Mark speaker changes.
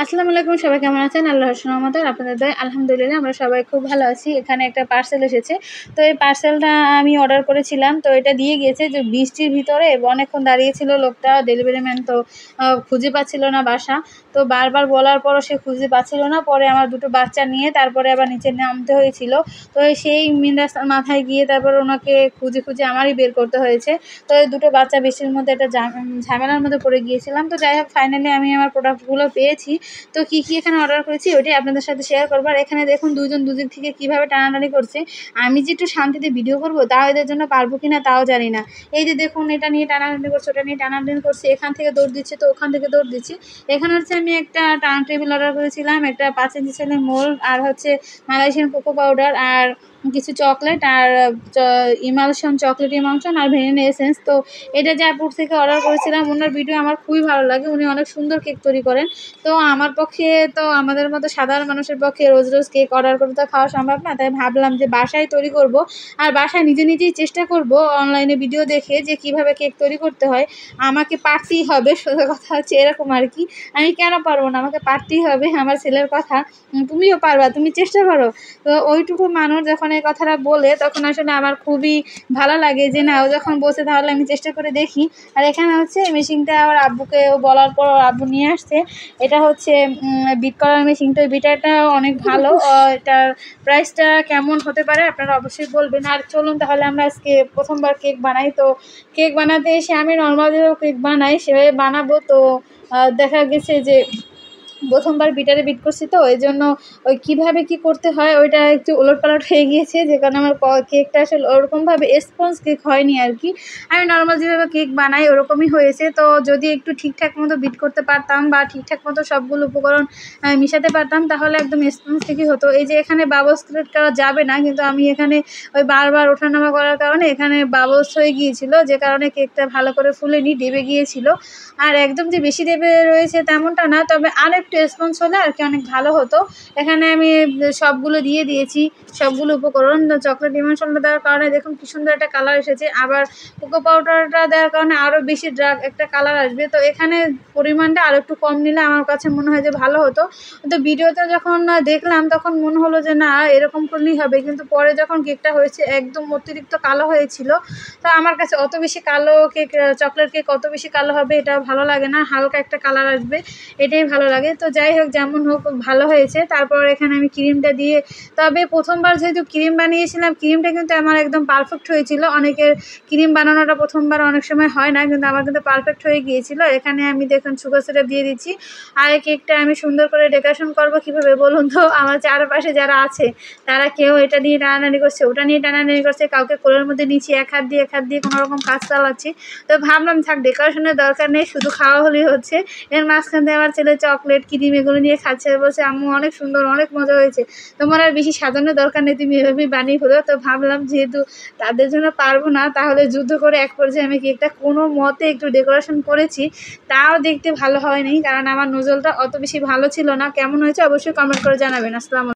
Speaker 1: আসসালামু আলাইকুম, সবাই কেমন আছেন? আল্লাহর রহমতে আপনাদের দয়ায় আলহামদুলিল্লাহ আমরা সবাই খুব ভালো আছি। এখানে একটা পার্সেল এসেছে, তো এই পার্সেলটা আমি অর্ডার করেছিলাম। তো এটা দিয়ে গিয়েছে যে বৃষ্টির ভিতরে অনেকক্ষণ দাঁড়িয়েছিল লোকটা, ডেলিভারি ম্যান। তো খুঁজে পাচ্ছিল না বাসা, তো বারবার বলার পরও সে খুঁজে পাচ্ছিল না। পরে আমার দুটো বাচ্চা নিয়ে তারপরে আবার নিচে নামতে হয়েছিল। তো সেই রাস্তার মাথায় গিয়ে তারপর ওনাকে খুঁজে খুঁজে আমারই বের করতে হয়েছে। তো এই দুটো বাচ্চা বৃষ্টির মধ্যে একটা ঝামেলার মধ্যে পড়ে গিয়েছিলাম। তো যাই হোক, ফাইনালি আমি আমার প্রোডাক্টগুলো পেয়েছি। তো কী কী এখানে অর্ডার করেছি ওইটাই আপনাদের সাথে শেয়ার করবো। আর এখানে দেখুন দুজন দুদিক থেকে কীভাবে টানাটানি করছে। আমি যে একটু শান্তিতে ভিডিও করবো তাও এদের জন্য পারবো কি না তাও জানি না। এই যে দেখুন, এটা নিয়ে টানাটানি করছে, ওটা নিয়ে টানাটানি করছে, এখান থেকে দৌড় দিচ্ছে তো ওখান থেকে দৌড় দিচ্ছি। এখানে হচ্ছে আমি একটা টার্ন টেবিল অর্ডার করেছিলাম, একটা 5 ইঞ্চি সাইজের মোল্ড, আর হচ্ছে মালয়েশিয়ান কোকো পাউডার, আর কিছু চকলেট, আর ইমালশন চকলেট ইমালশন, আর ভ্যানিলা এসেন্স। তো এটা জয়পুর থেকে অর্ডার করেছিলাম। ওনার ভিডিও আমার খুবই ভালো লাগে, উনি অনেক সুন্দর কেক তৈরি করেন। তো আমার পক্ষে, তো আমাদের মতো সাধারণ মানুষের পক্ষে রোজ রোজ কেক অর্ডার করে তো খাওয়া সম্ভব না, তাই ভাবলাম যে বাসায় তৈরি করব। আর বাসায় নিজেই চেষ্টা করব অনলাইনে ভিডিও দেখে যে কিভাবে কেক তৈরি করতে হয়। আমাকে পারতেই হবে, সোজা কথা হচ্ছে এরকম আর কি। আমি কেন পারবো না, আমাকে পারতেই হবে। আমার ছেলের কথা, তুমিও পারবা, তুমি চেষ্টা করো। তো ওইটুকু মানুষ যখন এই কথাটা বলে তখন আসলে আমার খুবই ভালো লাগে যে না, ও যখন বসে তাহলে আমি চেষ্টা করে দেখি। আর এখানে হচ্ছে মেশিনটা আমার আব্বুকে বলার পর আব্বু নিয়ে আসছে। এটা হচ্ছে বিট করার মেশিন। তো এই বিটারটা অনেক ভালো। এটার প্রাইসটা কেমন হতে পারে আপনারা অবশ্যই বলবেন। আর চলুন তাহলে আমরা আজকে প্রথমবার কেক বানাই। তো কেক বানাতে এসে আমি নর্মাল যেভাবে কেক বানাই সেভাবে বানাবো। তো দেখা গেছে যে প্রথমবার বিটারে বিট করছি, তো এই জন্য ওই কীভাবে কী করতে হয় ওইটা একটু ওলটপালট হয়ে গিয়েছে, যে কারণে আমার কেকটা আসলে ওরকমভাবে স্পঞ্জ কেক হয়নি আর কি। আমি নর্মাল যেভাবে কেক বানাই ওরকমই হয়েছে। তো যদি একটু ঠিকঠাক মতো বিট করতে পারতাম বা ঠিকঠাক মতো সবগুলো উপকরণ মিশাতে পারতাম তাহলে একদম স্পঞ্জ কেকই হতো। এই যে এখানে বাবলস ক্রিয়েট করা যাবে না, কিন্তু আমি এখানে ওই বারবার ওঠানামা করার কারণে এখানে বাবলস হয়ে গিয়েছিল, যে কারণে কেকটা ভালো করে ফুলেনি, ডেবে গিয়েছিল। আর একদম যে বেশি ডেবে রয়েছে তেমনটা না, তবে আর একটু স্পঞ্জ হলে আর কি অনেক ভালো হতো। এখানে আমি সবগুলো দিয়ে দিয়েছি, সবগুলো উপকরণ। চকলেট ইমালশনটা দেওয়ার কারণে দেখুন কি সুন্দর একটা কালার এসেছে, আবার কোকো পাউডারটা দেওয়ার কারণে আরও বেশি ডার্ক একটা কালার আসবে। তো এখানে পরিমাণটা আরও একটু কম নিলে আমার কাছে মনে হয় যে ভালো হতো। তো ভিডিওতে যখন দেখলাম তখন মনে হলো যে না, এরকম করলেই হবে, কিন্তু পরে যখন কেকটা হয়েছে একদম অতিরিক্ত কালো হয়েছিল। তো আমার কাছে অত বেশি কালো কেক, চকলেট কেক অত বেশি কালো হবে এটা ভালো লাগে না, হালকা একটা কালার আসবে এটাই ভালো লাগে। তো যাই হোক, যেমন হোক ভালো হয়েছে। তারপর এখানে আমি ক্রিমটা দিয়ে, তবে প্রথমবার যেহেতু ক্রিম বানিয়েছিলাম ক্রিমটা কিন্তু আমার একদম পারফেক্ট হয়েছিল। অনেকের ক্রিম বানানোটা প্রথমবার অনেক সময় হয় না, কিন্তু আমার কিন্তু পারফেক্ট হয়ে গিয়েছিল। এখানে আমি দেখুন সুগার সিরাপ দিয়ে দিচ্ছি। আর এই কেকটা আমি সুন্দর করে ডেকোরেশন করবো কীভাবে বলুন তো? আমার চারপাশে যারা আছে তারা কেউ এটা নিয়ে টানাটানি করছে, ওটা নিয়ে টানাটানি করছে, কাউকে কোলের মধ্যে নিচ্ছি, এক হাত দিয়ে কোনো রকম কাজ চালাচ্ছি। তো ভাবলাম থাক, ডেকোরেশনের দরকার নেই, শুধু খাওয়া হলেই হচ্ছে। এর মাঝখান দিয়ে আমার ছেলে চকলেট ক্রিম এগুলো নিয়ে খাচ্ছে, বলছে আম্মু অনেক সুন্দর, অনেক মজা হয়েছে, তোমার আর বেশি সাজানোর দরকার নেই, তুমি এভাবেই বানিয়ে ফেলো। তো ভাবলাম যেহেতু তাদের জন্য পারবো না, তাহলে যুদ্ধ করে এক পর্যায়ে আমি কেকটা কোনো মতে একটু ডেকোরেশন করেছি। তাও দেখতে ভালো হয়নি, কারণ আমার নজলটা অত বেশি ভালো ছিল না। কেমন হয়েছে অবশ্যই কমেন্ট করে জানাবেন। আসসালামু আলাইকুম।